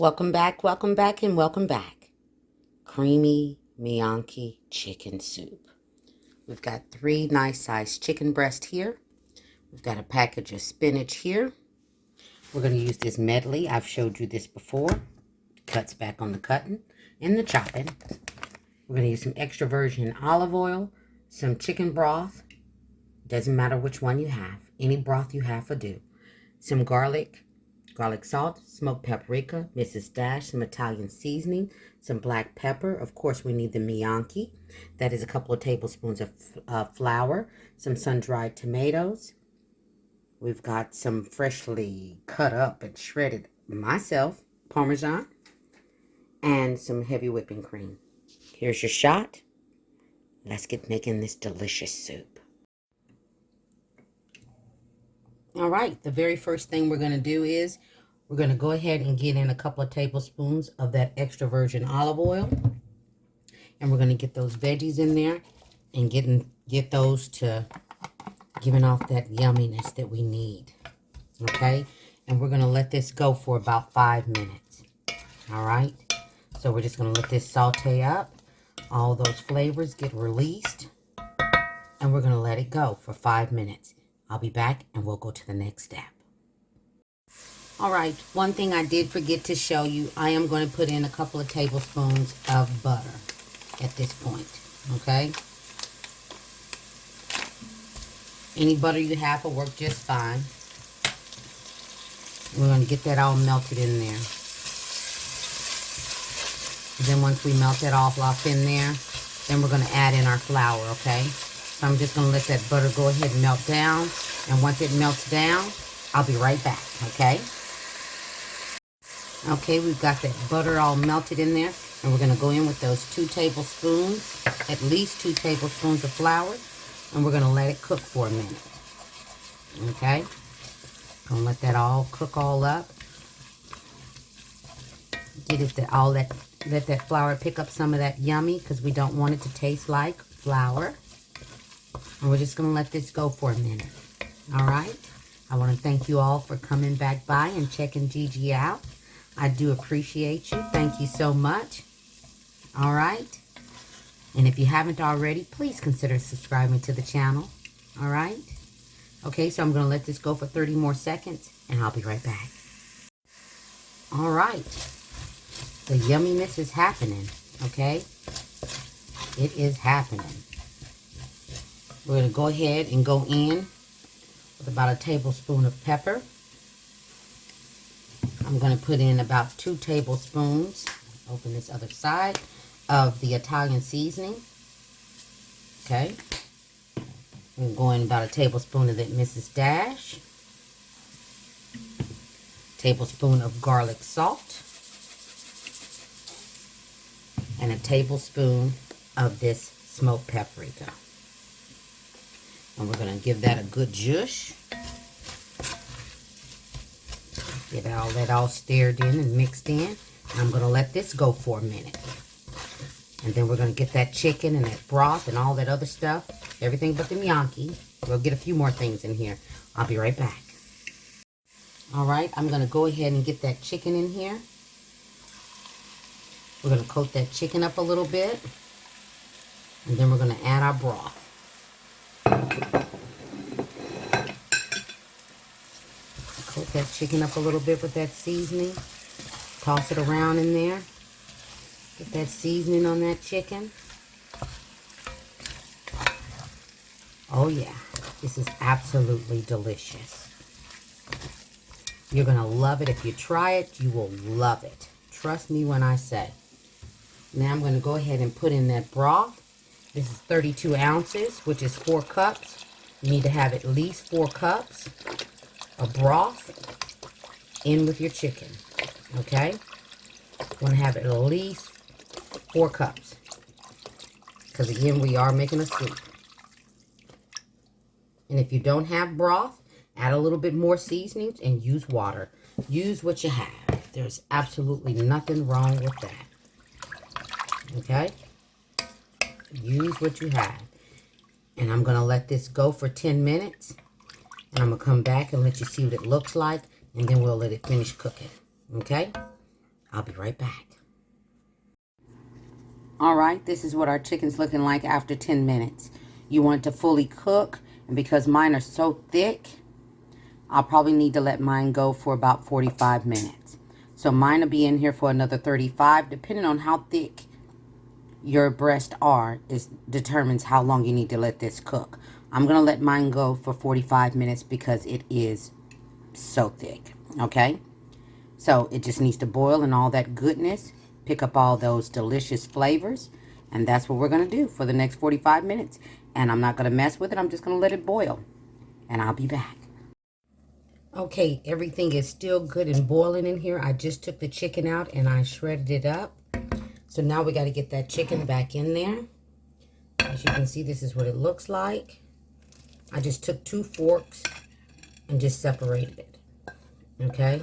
welcome back, and welcome back. Creamy Gnocchi Chicken Soup. We've got 3 nice-sized chicken breasts here. We've got a package of spinach here. We're going to use this medley. I've showed you this before. Cuts back on the cutting and the chopping. We're going to use some extra virgin olive oil, some chicken broth. Doesn't matter which one you have. Any broth you have will do. Some garlic salt, smoked paprika, Mrs. Dash, some Italian seasoning, some black pepper. Of course, we need the gnocchi. That is a couple of tablespoons of flour, some sun-dried tomatoes. We've got some freshly cut up and shredded myself, Parmesan, and some heavy whipping cream. Here's your shot. Let's get making this delicious soup. All right, the very first thing we're going to do is we're going to go ahead and get in a couple of tablespoons of that extra virgin olive oil. And we're going to get those veggies in there and get those to giving off that yumminess that we need. Okay? And we're going to let this go for about 5 minutes. All right? So we're just going to let this saute up. All those flavors get released. And we're going to let it go for 5 minutes. I'll be back and we'll go to the next step. All right, one thing I did forget to show you, I am going to put in a couple of tablespoons of butter at this point, okay? Any butter you have will work just fine. We're going to get that all melted in there. And then once we melt that all off in there, then we're going to add in our flour, okay? So I'm just going to let that butter go ahead and melt down. And once it melts down, I'll be right back, okay? Okay, we've got that butter all melted in there. And we're going to go in with those 2 tablespoons, at least 2 tablespoons of flour. And we're going to let it cook for a minute. Okay? Going to let that all cook all up. Get it to let that flour pick up some of that yummy, because we don't want it to taste like flour. And we're just going to let this go for a minute. All right? I want to thank you all for coming back by and checking Gigi out. I do appreciate you. Thank you so much. All right? And if you haven't already, please consider subscribing to the channel. All right? Okay, so I'm going to let this go for 30 more seconds, and I'll be right back. All right. The yumminess is happening, okay? It is happening. We're going to go ahead and go in with about a tablespoon of pepper. I'm going to put in about 2 tablespoons, open this other side, of the Italian seasoning. Okay. I'm going about a tablespoon of that Mrs. Dash. Tablespoon of garlic salt. And a tablespoon of this smoked paprika. And we're going to give that a good zhuzh. Get all that all stirred in and mixed in. And I'm going to let this go for a minute. And then we're going to get that chicken and that broth and all that other stuff. Everything but the gnocchi. We'll get a few more things in here. I'll be right back. All right, I'm going to go ahead and get that chicken in here. We're going to coat that chicken up a little bit. And then we're going to add our broth. Coat that chicken up a little bit with that seasoning. Toss it around in there. Get that seasoning on that chicken. Oh yeah, this is absolutely delicious. You're going to love it. If you try it, you will love it. Trust me when I say. Now I'm going to go ahead and put in that broth. This is 32 ounces, which is 4 cups. You need to have at least 4 cups of broth in with your chicken. Okay? You want to have at least 4 cups. Because again, we are making a soup. And if you don't have broth, add a little bit more seasonings and use water. Use what you have. There's absolutely nothing wrong with that. Okay? Use what you have. And I'm going to let this go for 10 minutes. And I'm going to come back and let you see what it looks like. And then we'll let it finish cooking. Okay? I'll be right back. All right, this is what our chicken's looking like after 10 minutes. You want it to fully cook, and because mine are so thick, I'll probably need to let mine go for about 45 minutes. So mine will be in here for another 35, depending on how thick your breasts are, determines how long you need to let this cook. I'm going to let mine go for 45 minutes because it is so thick, okay? So it just needs to boil and all that goodness, pick up all those delicious flavors, and that's what we're going to do for the next 45 minutes. And I'm not going to mess with it. I'm just going to let it boil, and I'll be back. Okay, everything is still good and boiling in here. I just took the chicken out and I shredded it up. So now we got to get that chicken back in there. As you can see, this is what it looks like. I just took 2 forks and just separated it. Okay.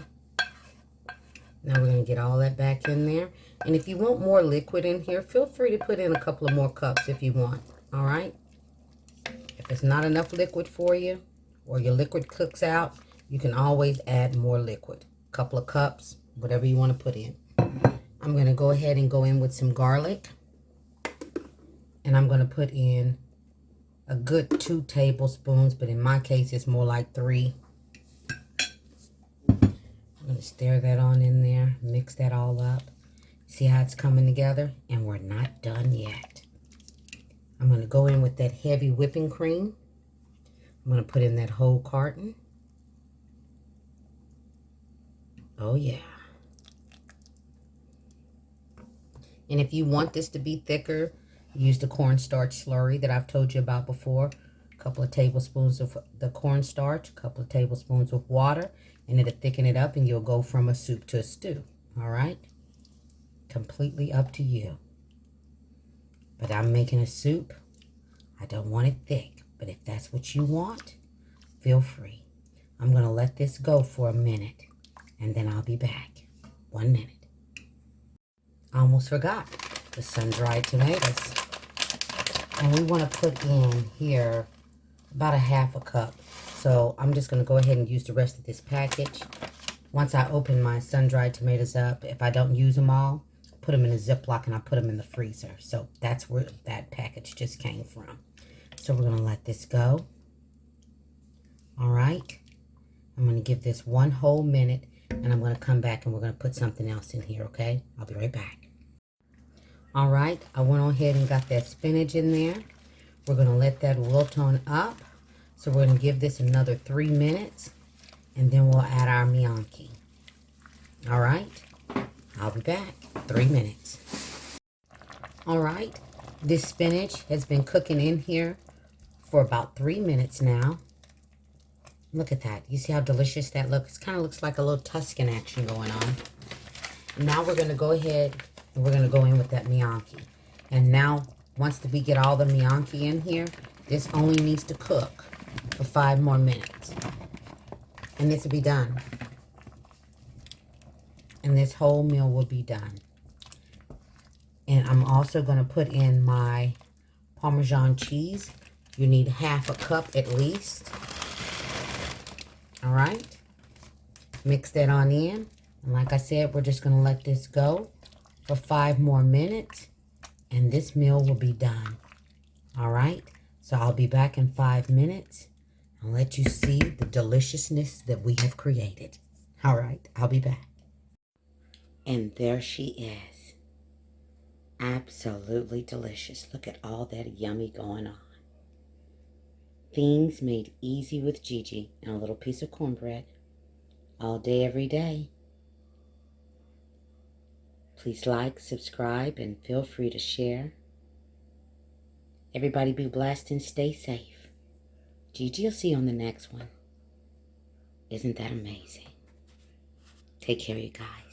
Now we're going to get all that back in there. And if you want more liquid in here, feel free to put in a couple of more cups if you want. All right. If it's not enough liquid for you, or your liquid cooks out, you can always add more liquid. A couple of cups, whatever you want to put in. I'm going to go ahead and go in with some garlic. And I'm going to put in a good 2 tablespoons, but in my case, it's more like 3. I'm going to stir that on in there, mix that all up. See how it's coming together? And we're not done yet. I'm going to go in with that heavy whipping cream. I'm going to put in that whole carton. Oh, yeah. And if you want this to be thicker, use the cornstarch slurry that I've told you about before. A couple of tablespoons of the cornstarch, a couple of tablespoons of water, and it'll thicken it up and you'll go from a soup to a stew. All right? Completely up to you. But I'm making a soup. I don't want it thick, but if that's what you want, feel free. I'm going to let this go for a minute, and then I'll be back. 1 minute. I almost forgot the sun-dried tomatoes. And we want to put in here about a half a cup. So I'm just going to go ahead and use the rest of this package. Once I open my sun-dried tomatoes up, if I don't use them all, put them in a Ziploc and I put them in the freezer. So that's where that package just came from. So we're going to let this go. All right. I'm going to give this 1 whole minute and I'm going to come back and we're going to put something else in here, okay? I'll be right back. All right. I went on ahead and got that spinach in there. We're going to let that wilt on up. So we're going to give this another 3 minutes and then we'll add our gnocchi. All right. I'll be back. 3 minutes. All right. This spinach has been cooking in here for about 3 minutes now. Look at that. You see how delicious that looks? It kind of looks like a little Tuscan action going on. Now we're going to go ahead and we're going to go in with that gnocchi. And now, once we get all the gnocchi in here, this only needs to cook for 5 more minutes. And this will be done. And this whole meal will be done. And I'm also going to put in my Parmesan cheese. You need half a cup at least. All right. Mix that on in. And like I said, we're just going to let this go for 5 more minutes. And this meal will be done. All right. So I'll be back in 5 minutes and let you see the deliciousness that we have created. All right. I'll be back. And there she is. Absolutely delicious. Look at all that yummy going on. Things made easy with Gigi and a little piece of cornbread. All day, every day. Please like, subscribe, and feel free to share. Everybody be blessed and stay safe. Gigi will see you on the next one. Isn't that amazing? Take care, you guys.